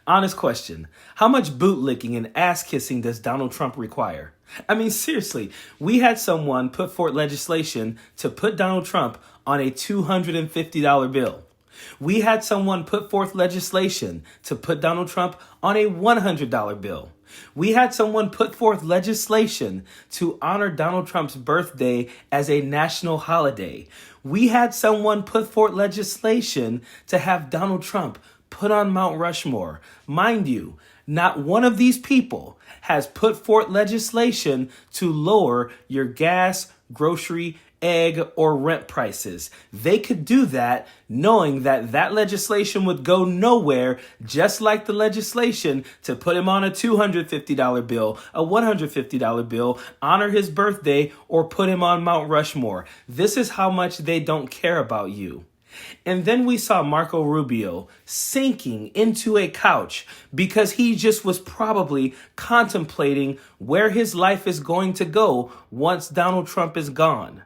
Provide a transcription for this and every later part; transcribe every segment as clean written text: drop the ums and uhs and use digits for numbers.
Honest question. How much bootlicking and ass kissing does Donald Trump require? I mean, seriously, we had someone put forth legislation to put Donald Trump on a $250 bill. We had someone put forth legislation to put Donald Trump on a $100 bill. We had someone put forth legislation to honor Donald Trump's birthday as a national holiday. We had someone put forth legislation to have Donald Trump put on Mount Rushmore. Mind you, not one of these people has put forth legislation to lower your gas, grocery, egg, or rent prices. They could do that knowing that that legislation would go nowhere, just like the legislation to put him on a $250 bill, a $150 bill, honor his birthday, or put him on Mount Rushmore. This is how much they don't care about you. And then we saw Marco Rubio sinking into a couch because he just was probably contemplating where his life is going to go once Donald Trump is gone.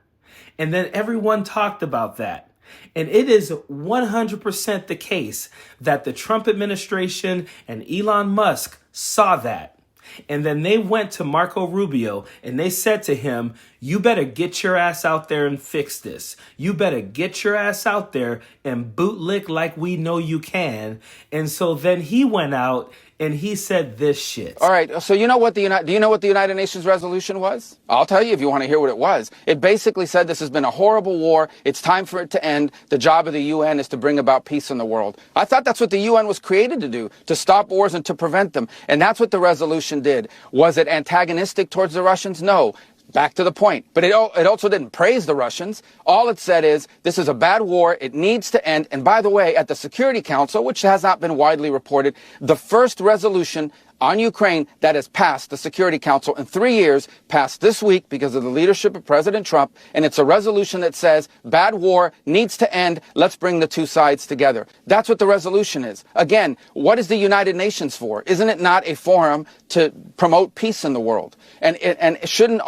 And then everyone talked about that. And it is 100% the case that the Trump administration and Elon Musk saw that. And then they went to Marco Rubio and they said to him, you better get your ass out there and fix this. You better get your ass out there and bootlick like we know you can. And so then he went out and he said this shit. All right. So do you know what the United Nations resolution was? I'll tell you if you want to hear what it was. It basically said this has been a horrible war. It's time for it to end. The job of the UN is to bring about peace in the world. I thought that's what the UN was created to do, to stop wars and to prevent them. And that's what the resolution did. Was it antagonistic towards the Russians? No. Back to the point. But it also didn't praise the Russians. All it said is, this is a bad war. It needs to end. And by the way, at the Security Council, which has not been widely reported, the first resolution on Ukraine that has passed the Security Council in 3 years, passed this week because of the leadership of President Trump. And it's a resolution that says, bad war needs to end. Let's bring the two sides together. That's what the resolution is. Again, what is the United Nations for? Isn't it not a forum to promote peace in the world? And shouldn't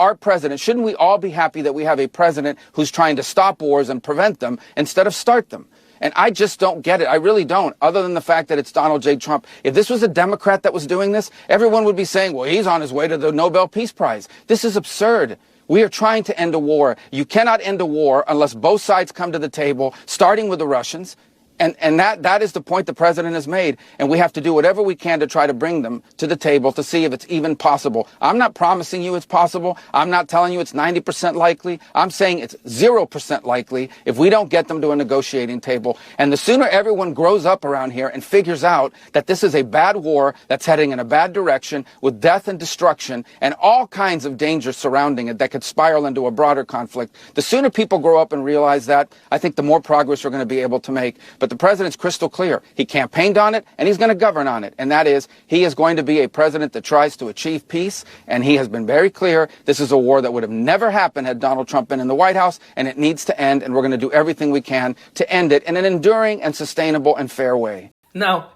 we all be happy that we have a president who's trying to stop wars and prevent them instead of start them? And I just don't get it. I really don't, other than the fact that it's Donald J. Trump. If this was a Democrat that was doing this, everyone would be saying, well, he's on his way to the Nobel Peace Prize. This is absurd. We are trying to end a war. You cannot end a war unless both sides come to the table, starting with the Russians. And that is the point the president has made. And we have to do whatever we can to try to bring them to the table to see if it's even possible. I'm not promising you it's possible. I'm not telling you it's 90% likely. I'm saying it's 0% likely if we don't get them to a negotiating table. And the sooner everyone grows up around here and figures out that this is a bad war that's heading in a bad direction with death and destruction and all kinds of dangers surrounding it that could spiral into a broader conflict, the sooner people grow up and realize that, I think the more progress we're going to be able to make. But the president's crystal clear. He campaigned on it, and he's going to govern on it. And that is, he is going to be a president that tries to achieve peace, and he has been very clear this is a war that would have never happened had Donald Trump been in the White House, and it needs to end, and we're going to do everything we can to end it in an enduring and sustainable and fair way. Now,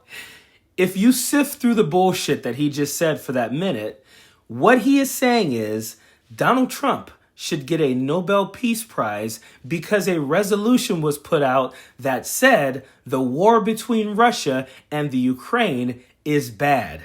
if you sift through the bullshit that he just said for that minute, what he is saying is Donald Trump should get a Nobel Peace Prize because a resolution was put out that said the war between Russia and the Ukraine is bad.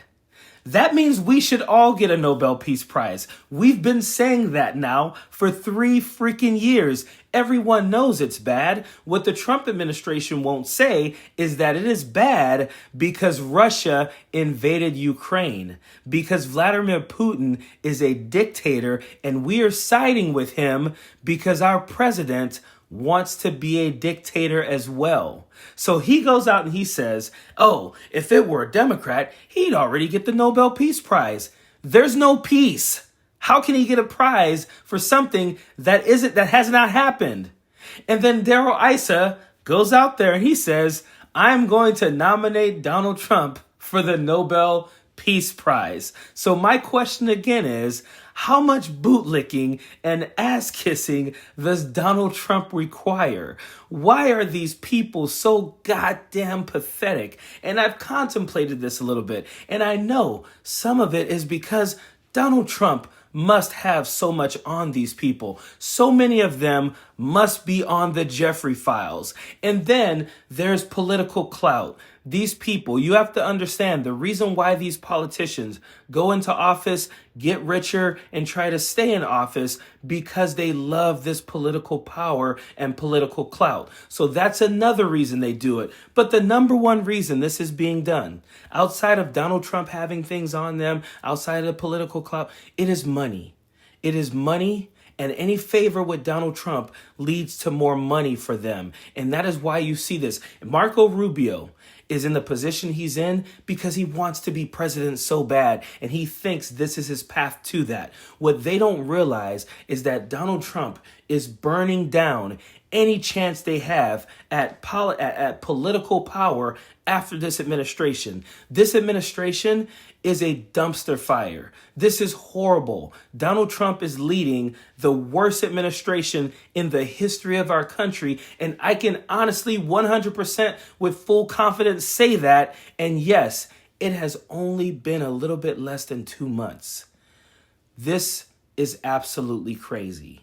That means we should all get a Nobel Peace Prize. We've been saying that now for 3 freaking years. Everyone knows it's bad. What the Trump administration won't say is that it is bad because Russia invaded Ukraine, because Vladimir Putin is a dictator and we are siding with him because our president wants to be a dictator as well. So he goes out and he says, oh, if it were a Democrat, he'd already get the Nobel Peace Prize. There's no peace. How can he get a prize for something that has not happened? And then Darrell Issa goes out there and he says, I'm going to nominate Donald Trump for the Nobel Peace Prize. So my question again is, how much bootlicking and ass kissing does Donald Trump require? Why are these people so goddamn pathetic? And I've contemplated this a little bit, and I know some of it is because Donald Trump must have so much on these people. So many of them must be on the Jeffrey files. And then there's political clout. These people, you have to understand the reason why these politicians go into office, get richer, and try to stay in office because they love this political power and political clout. So that's another reason they do it. But the number one reason this is being done, outside of Donald Trump having things on them, outside of political clout, it is money. It is money. And any favor with Donald Trump leads to more money for them. And that is why you see this. Marco Rubio is in the position he's in because he wants to be president so bad. And he thinks this is his path to that. What they don't realize is that Donald Trump is burning down any chance they have at political power after this administration. This administration is a dumpster fire. This is horrible. Donald Trump is leading the worst administration in the history of our country. And I can honestly 100% with full confidence say that. And yes, it has only been a little bit less than 2 months. This is absolutely crazy.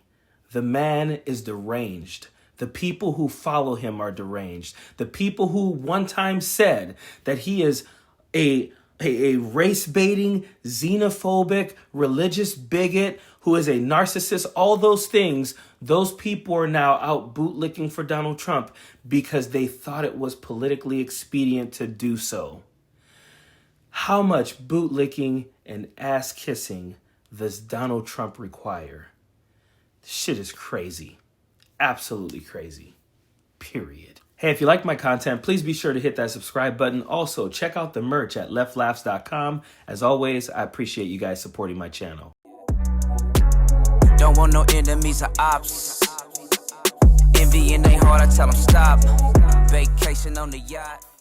The man is deranged. The people who follow him are deranged. The people who one time said that he is a race-baiting, xenophobic, religious bigot who is a narcissist, all those things, those people are now out bootlicking for Donald Trump because they thought it was politically expedient to do so. How much bootlicking and ass-kissing does Donald Trump require? Shit is crazy. Absolutely crazy. Period. Hey, if you like my content, please be sure to hit that subscribe button. Also, check out the merch at leftlaughs.com. As always, I appreciate you guys supporting my channel. Don't want no enemies or ops. Envy in their heart, I tell them stop. Vacation on the yacht.